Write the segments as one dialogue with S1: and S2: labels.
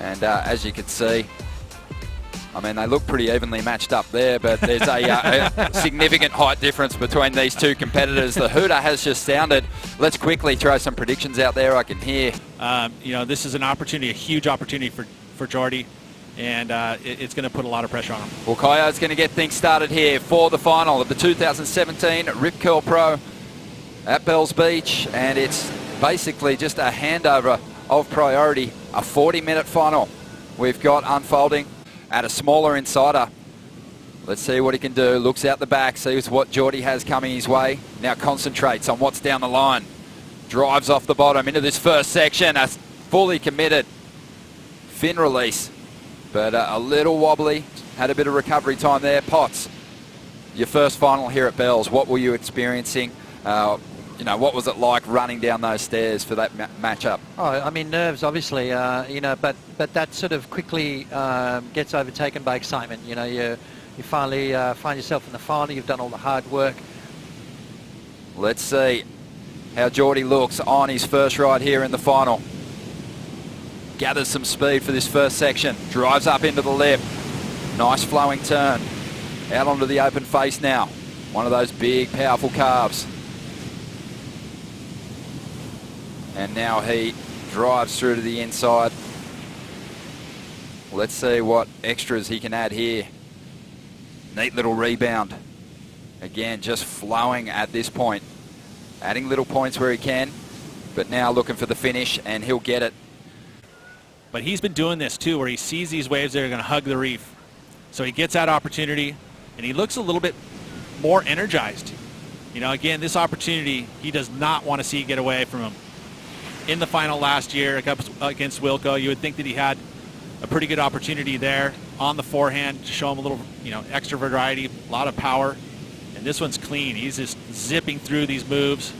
S1: And as you can see, I mean, they look pretty evenly matched up there, but there's a significant height difference between these two competitors. The hooter has just sounded. Let's quickly throw some predictions out there. I can hear.
S2: This is an opportunity, a huge opportunity for Jordy, and it's going to put a lot of pressure on him.
S1: Well, Caio's going to get things started here for the final of the 2017 Rip Curl Pro at Bells Beach, and it's basically just a handover of priority, a 40-minute final we've got unfolding at a smaller insider. Let's see what he can do. Looks out the back, sees what Jordy has coming his way. Now concentrates on what's down the line. Drives off the bottom into this first section. A fully committed fin release, but a little wobbly. Had a bit of recovery time there. Potts, your first final here at Bells. What were you experiencing? What was it like running down those stairs for that matchup?
S3: Oh, I mean, nerves, obviously, but that sort of quickly gets overtaken by excitement. You finally find yourself in the final. You've done all the hard work.
S1: Let's see how Jordy looks on his first ride here in the final. Gathers some speed for this first section. Drives up into the lip. Nice flowing turn. Out onto the open face now. One of those big, powerful calves. And now he drives through to the inside. Let's see what extras he can add here. Neat little rebound. Again, just flowing at this point. Adding little points where he can, but now looking for the finish, and he'll get it.
S2: But he's been doing this too, where he sees these waves that are going to hug the reef. So he gets that opportunity, and he looks a little bit more energized. Again, this opportunity, he does not want to see get away from him. In the final last year against Wilco, you would think that he had a pretty good opportunity there on the forehand to show him a little, extra variety, a lot of power. And this one's clean. He's just zipping through these moves.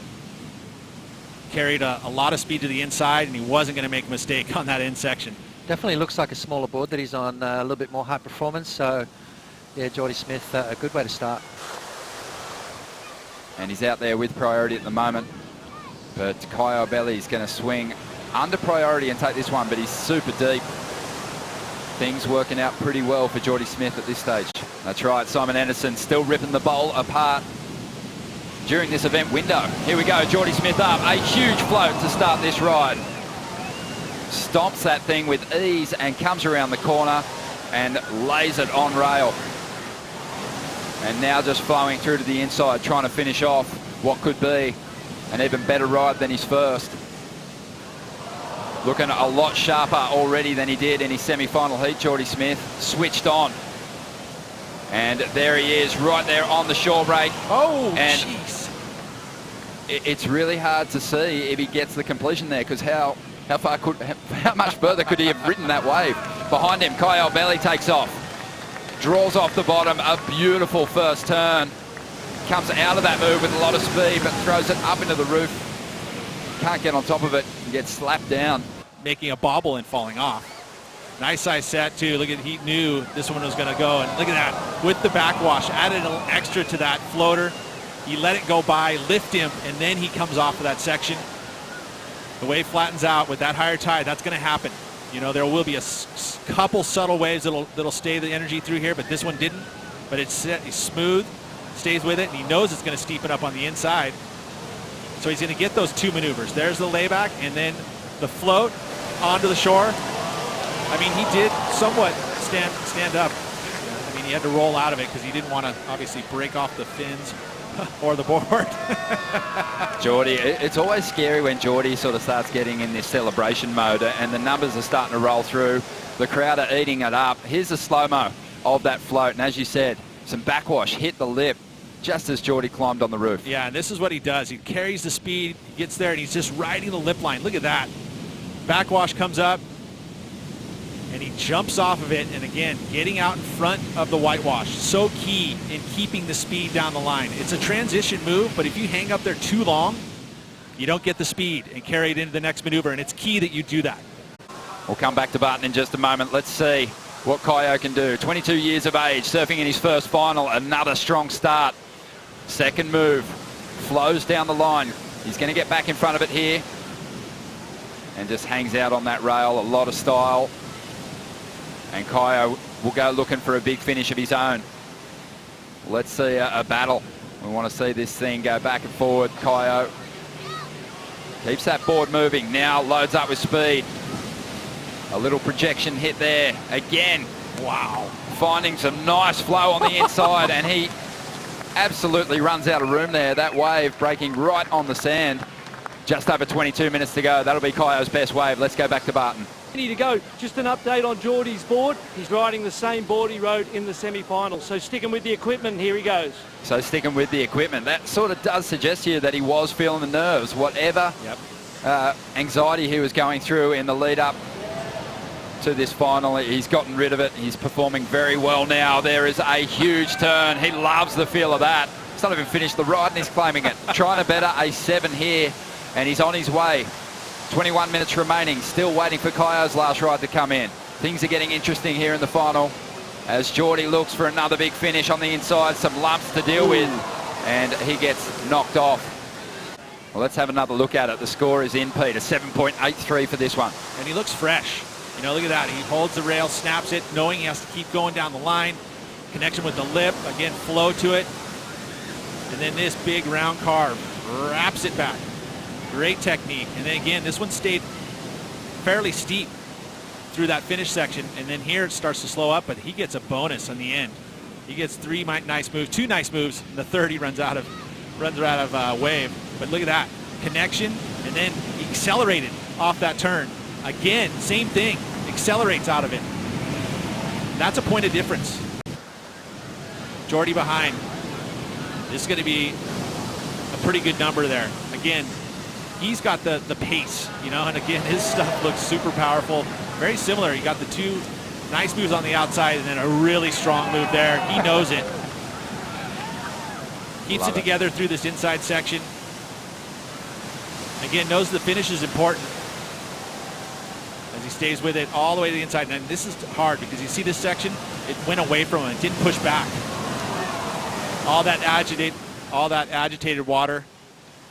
S2: Carried a lot of speed to the inside, and he wasn't going to make a mistake on that end section.
S3: Definitely looks like a smaller board that he's on, a little bit more high performance. So, yeah, Jordy Smith, a good way to start.
S1: And he's out there with priority at the moment. But Caio Ibelli is going to swing under priority and take this one, but he's super deep. Things working out pretty well for Jordy Smith at this stage. That's right, Simon Anderson still ripping the bowl apart during this event window. Here we go, Jordy Smith up. A huge float to start this ride. Stomps that thing with ease and comes around the corner and lays it on rail. And now just flowing through to the inside, trying to finish off what could be an even better ride than his first. Looking a lot sharper already than he did in his semi-final heat, Jordy Smith. Switched on. And there he is, right there on the shore break.
S2: Oh,
S1: and
S2: jeez.
S1: It's really hard to see if he gets the completion there, because how much further could he have ridden that wave? Behind him, Caio Ibelli takes off. Draws off the bottom, a beautiful first turn. Comes out of that move with a lot of speed, but throws it up into the roof. Can't get on top of it, gets slapped down.
S2: Making a bobble and falling off. Nice size set too. Look at, he knew this one was going to go, and look at that with the backwash. Added a little extra to that floater. He let it go by, lift him, and then he comes off of that section. The wave flattens out with that higher tide. That's going to happen. There will be a couple subtle waves that'll stay the energy through here, but this one didn't. But it's smooth, stays with it, and he knows it's going to steepen up on the inside. So he's going to get those two maneuvers. There's the layback, and then the float onto the shore. I mean, he did somewhat stand up. I mean, he had to roll out of it because he didn't want to obviously break off the fins or the board.
S1: Jordy, it's always scary when Jordy sort of starts getting in this celebration mode, and the numbers are starting to roll through. The crowd are eating it up. Here's the slow-mo of that float, and as you said, some backwash hit the lip just as Jordy climbed on the roof.
S2: Yeah, and this is what he does. He carries the speed, he gets there, and he's just riding the lip line. Look at that. Backwash comes up, and he jumps off of it, and again, getting out in front of the whitewash. So key in keeping the speed down the line. It's a transition move, but if you hang up there too long, you don't get the speed and carry it into the next maneuver, and it's key that you do that.
S1: We'll come back to Barton in just a moment. Let's see what Caio can do. 22 years of age, surfing in his first final. Another strong start. Second move, flows down the line. He's going to get back in front of it here and just hangs out on that rail. A lot of style. And Caio will go looking for a big finish of his own. Let's see a battle. We want to see this thing go back and forward. Caio keeps that board moving. Now loads up with speed. A little projection hit there. Again, wow. Finding some nice flow on the inside, and he absolutely runs out of room there. That wave breaking right on the sand. Just over 22 minutes to go. That'll be Caio's best wave. Let's go back to Barton.
S4: To go. Just an update on Jordy's board. He's riding the same board he rode in the semi-finals. So sticking with the equipment, here he goes.
S1: So sticking with the equipment. That sort of does suggest to you that he was feeling the nerves. Whatever anxiety he was going through in the lead up to this final, he's gotten rid of it. He's performing very well now. There is a huge turn. He loves the feel of that. He's not even finished the ride and he's claiming it. Trying to better a 7 here, and he's on his way. 21 minutes remaining, still waiting for Caio's last ride to come in. Things are getting interesting here in the final as Jordy looks for another big finish on the inside, some lumps to deal with, and he gets knocked off. Well, let's have another look at it. The score is in, Peter, 7.83 for this one.
S2: And he looks fresh. You know, look at that. He holds the rail, snaps it, knowing he has to keep going down the line. Connection with the lip, again, flow to it. And then this big round carve wraps it back. Great technique. And then again, this one stayed fairly steep through that finish section. And then here it starts to slow up, but he gets a bonus on the end. He gets 3 nice moves, 2 nice moves, and the third he runs out of wave. But look at that. Connection, and then he accelerated off that turn. Again, same thing. Accelerates out of it. That's a point of difference. Jordy behind. This is going to be a pretty good number there. Again, he's got the pace, you know, and again, his stuff looks super powerful. Very similar. He got the 2 nice moves on the outside and then a really strong move there. He knows it. Keeps it together through this inside section. Again, knows the finish is important as he stays with it all the way to the inside. And this is hard because you see this section, it went away from him. It didn't push back. All that agitated water.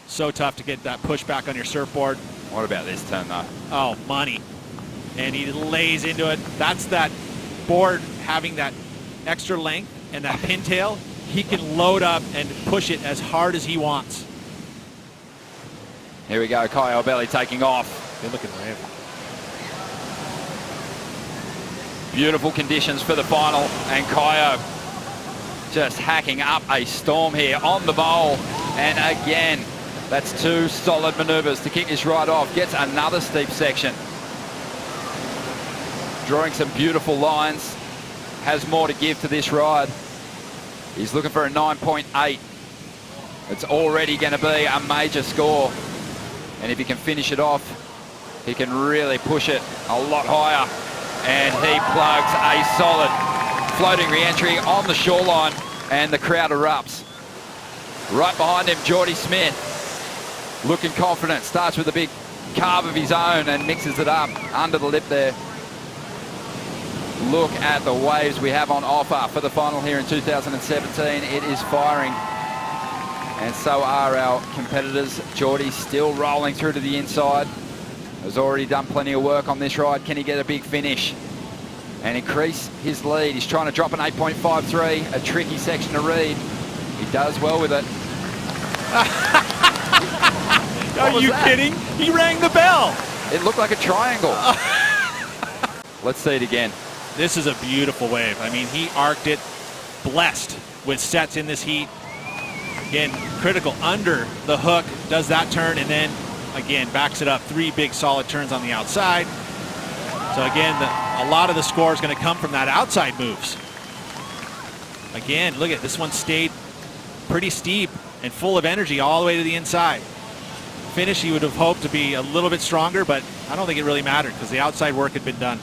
S2: So tough to get that push back on your surfboard.
S1: What about this turn, though?
S2: Oh, money. And he lays into it. That's that board having that extra length and that pintail. He can load up and push it as hard as he wants.
S1: Here we go, Caio Ibelli taking off.
S2: Good looking wave.
S1: Beautiful conditions for the final, and Caio just hacking up a storm here on the bowl. And again, that's 2 solid maneuvers to kick this ride off. Gets another steep section. Drawing some beautiful lines. Has more to give to this ride. He's looking for a 9.8. It's already going to be a major score. And if he can finish it off, he can really push it a lot higher. And he plugs a solid floating re-entry on the shoreline, and the crowd erupts. Right behind him, Jordy Smith, looking confident, starts with a big carve of his own and mixes it up under the lip there. Look at the waves we have on offer for the final here in 2017. It is firing, and so are our competitors. Jordy still rolling through to the inside. Has already done plenty of work on this ride. Can he get a big finish and increase his lead? He's trying to drop an 8.53, a tricky section to read. He does well with it.
S2: Are you kidding? He rang the bell.
S1: It looked like a triangle. Let's see it again.
S2: This is a beautiful wave. I mean, he arced it, blessed with sets in this heat. Again, critical under the hook, does that turn, and then again, backs it up. 3 big solid turns on the outside. So again, a lot of the score is going to come from that outside moves. Again, look at this one, stayed pretty steep and full of energy all the way to the inside. Finish, he would have hoped to be a little bit stronger, but I don't think it really mattered because the outside work had been done.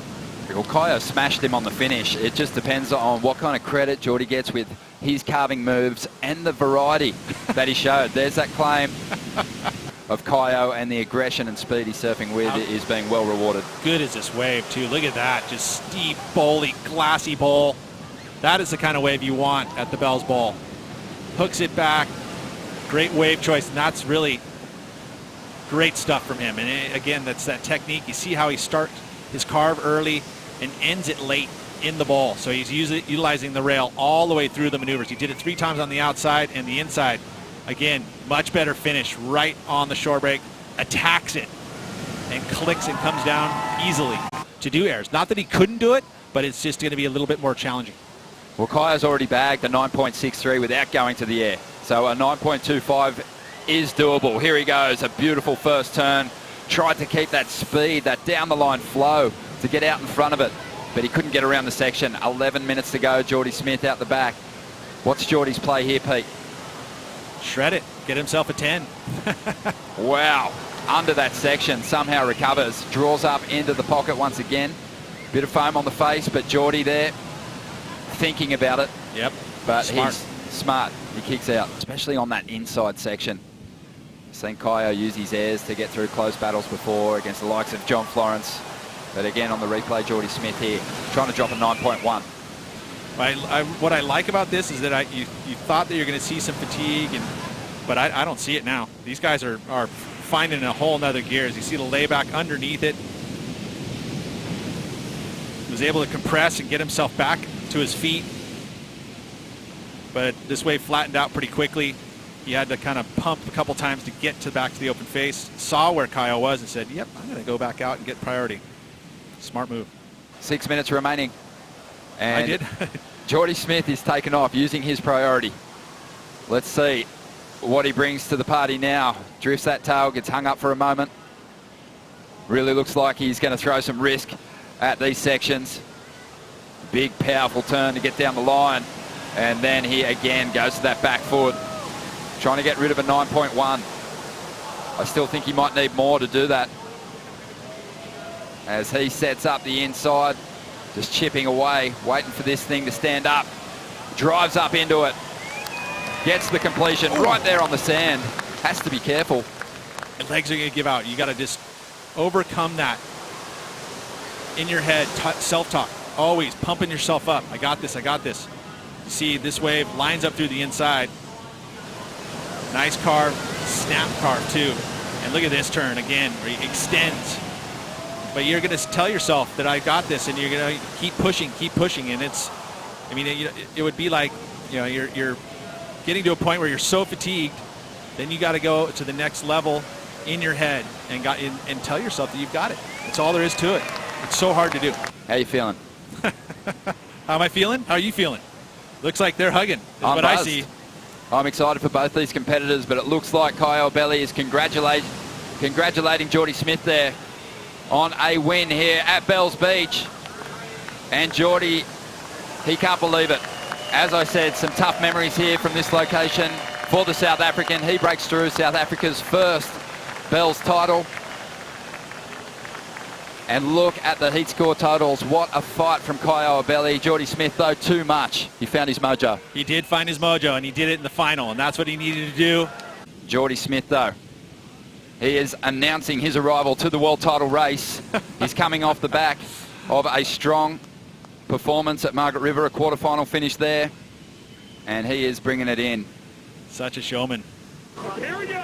S1: Well, Caio smashed him on the finish. It just depends on what kind of credit Jordy gets with his carving moves and the variety that he showed. There's that claim of Caio, and the aggression and speed he's surfing with is being well rewarded.
S2: Good is this wave too. Look at that, just steep, bowly, glassy bowl. That is the kind of wave you want at the Bells Bowl. Hooks it back, great wave choice, and that's really great stuff from him. And again, that's that technique. You see how he starts his carve early and ends it late. in the bowl. So he's utilizing the rail all the way through the maneuvers. He did it 3 times on the outside and the inside. Again, much better finish right on the shore break. Attacks it and clicks and comes down easily to do airs. Not that he couldn't do it, but it's just going to be a little bit more challenging.
S1: Well, Kai's already bagged a 9.63 without going to the air. So a 9.25 is doable. Here he goes, a beautiful first turn. Tried to keep that speed, that down the line flow to get out in front of it, but he couldn't get around the section. 11 minutes to go, Jordy Smith out the back. What's Jordy's play here, Pete?
S2: Shred it, get himself a 10.
S1: Wow, under that section, somehow recovers, draws up into the pocket once again. Bit of foam on the face, but Jordy there thinking about it.
S2: Yep,
S1: but
S2: smart.
S1: He's smart. He kicks out, especially on that inside section. Seen Caio use his airs to get through close battles before against the likes of John Florence. But again, on the replay, Jordy Smith here, trying to drop a 9.1.
S2: What I like about this is that you thought that you're going to see some fatigue, but I don't see it now. These guys are finding a whole nother gears. You see the layback underneath it. Was able to compress and get himself back to his feet. But this wave flattened out pretty quickly. He had to kind of pump a couple times to get back to the open face. Saw where Caio was and said, yep, I'm going to go back out and get priority. Smart move.
S1: 6 minutes remaining. And
S2: I did.
S1: Jordy Smith is taken off using his priority. Let's see what he brings to the party now. Drifts that tail, gets hung up for a moment. Really looks like he's going to throw some risk at these sections. Big, powerful turn to get down the line. And then he again goes to that back foot, trying to get rid of a 9.1. I still think he might need more to do that. As he sets up the inside, just chipping away, waiting for this thing to stand up. Drives up into it. Gets the completion right there on the sand. Has to be careful.
S2: And legs are going to give out. You got to just overcome that in your head, self-talk. Always pumping yourself up. I got this, I got this. You see this wave lines up through the inside. Nice carve, snap carve too. And look at this turn again, where he extends. But you're going to tell yourself that I got this, and you're going to keep pushing, and it's, I mean, it would be like, you're getting to a point where you're so fatigued, then you got to go to the next level in your head and tell yourself that you've got it. That's all there is to it. It's so hard to do.
S1: How you feeling?
S2: How am I feeling? How are you feeling? Looks like they're hugging, is what
S1: buzzed.
S2: I see.
S1: I'm excited for both these competitors, but it looks like Caio Ibelli is congratulating Jordy Smith there on a win here at Bells Beach. And Jordy, he can't believe it. As I said, some tough memories here from this location for the South African. He breaks through South Africa's first Bells title. And look at the heat score totals. What a fight from Caio Ibelli. Jordy Smith, though, too much. He found his mojo.
S2: He did find his mojo, and he did it in the final, and that's what he needed to do.
S1: Jordy Smith, though, he is announcing his arrival to the world title race. He's coming off the back of a strong performance at Margaret River, a quarterfinal finish there, and he is bringing it in.
S2: Such a showman.
S5: Here we go.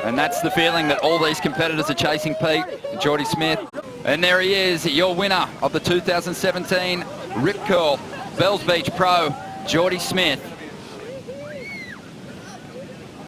S1: And that's the feeling that all these competitors are chasing, Pete. Jordy Smith. And there he is, your winner of the 2017 Rip Curl Bells Beach Pro, Jordy Smith.